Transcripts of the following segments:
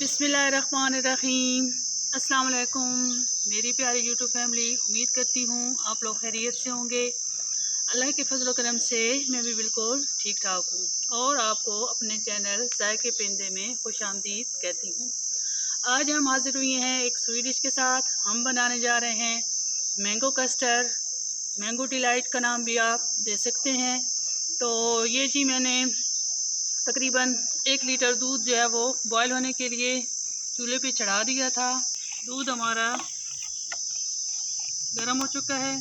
बिस्मिल्लाहिर्रहमानिर्रहीम। अस्सलाम वालेकुम मेरी प्यारी यूट्यूब फैमिली, उम्मीद करती हूँ आप लोग खैरियत से होंगे। अल्लाह के फजल करम से मैं भी बिल्कुल ठीक ठाक हूँ और आपको अपने चैनल जायके पेंदे में खुशामदीद कहती हूँ। आज हम हाजिर हुए हैं एक स्वीट डिश के साथ। हम बनाने जा रहे हैं मैंगो कस्टर्ड। मैंगो डिलाइट का नाम भी आप दे सकते हैं। तो ये जी मैंने तकरीबन 1 लीटर दूध जो है वो बॉयल होने के लिए चूल्हे पे चढ़ा दिया था। दूध हमारा गर्म हो चुका है,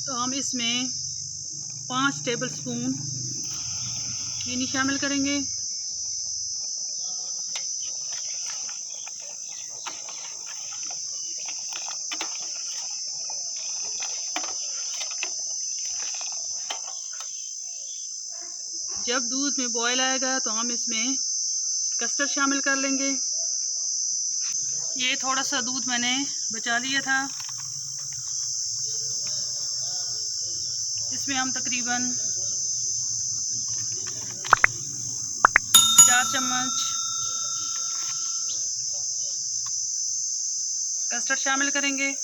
तो हम इसमें 5 टेबलस्पून चीनी शामिल करेंगे। जब दूध में बॉयल आएगा तो हम इसमें कस्टर्ड शामिल कर लेंगे। ये थोड़ा सा दूध मैंने बचा लिया था। इसमें हम तकरीबन 4 चम्मच कस्टर्ड शामिल करेंगे।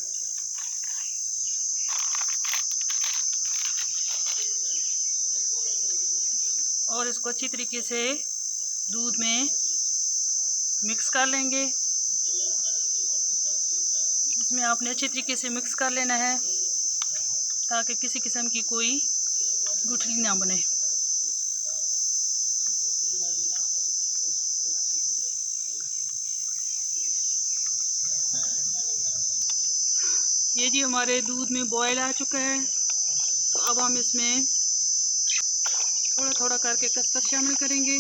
और इसको अच्छी तरीके से दूध में मिक्स कर लेंगे। इसमें आपने अच्छी तरीके से मिक्स कर लेना है ताकि किसी किस्म की कोई गुठली ना बने। ये जी हमारे दूध में बॉयल आ चुका है, तो अब हम इसमें थोड़ा थोड़ा करके कस्टर्ड शामिल करेंगे।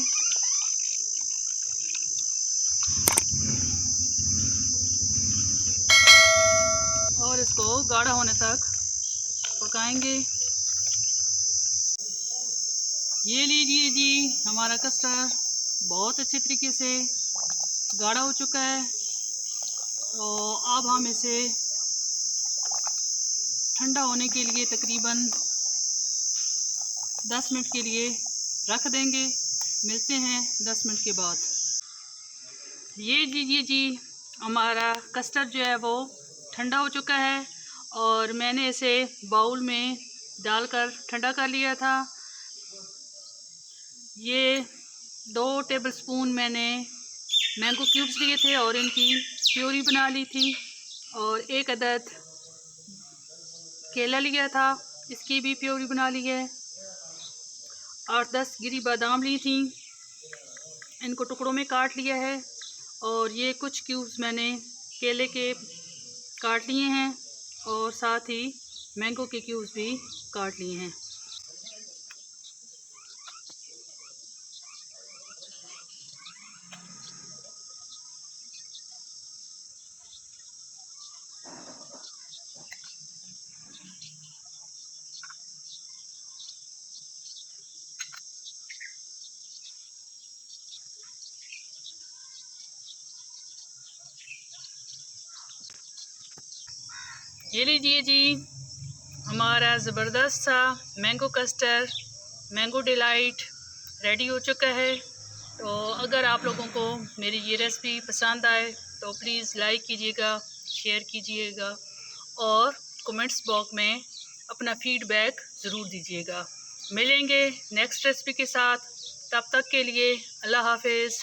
और इसको गाढ़ा होने तक पकाएंगे। ये लीजिए जी, हमारा कस्टर्ड बहुत अच्छे तरीके से गाढ़ा हो चुका है। तो अब हम इसे ठंडा होने के लिए तकरीबन 10 मिनट के लिए रख देंगे। मिलते हैं 10 मिनट के बाद। ये लीजिए जी, हमारा कस्टर्ड जो है वो ठंडा हो चुका है और मैंने इसे बाउल में डालकर ठंडा कर लिया था। ये 2 टेबलस्पून मैंने मैंगो क्यूब्स लिए थे और इनकी प्यूरी बना ली थी। और 1 अदद केला लिया था, इसकी भी प्यूरी बना ली है। 8-10 गिरी बादाम ली थी, इनको टुकड़ों में काट लिया है। और ये कुछ क्यूब्स मैंने केले के काट लिए हैं और साथ ही मैंगो के क्यूब्स भी काट लिए हैं। ये लीजिए जी, हमारा ज़बरदस्त सा mango custard, mango delight ready हो चुका है। तो अगर आप लोगों को मेरी ये रेसिपी पसंद आए तो प्लीज़ लाइक कीजिएगा, शेयर कीजिएगा और कमेंट्स बॉक्स में अपना फीडबैक ज़रूर दीजिएगा। मिलेंगे नेक्स्ट रेसिपी के साथ, तब तक के लिए अल्लाह हाफिज़।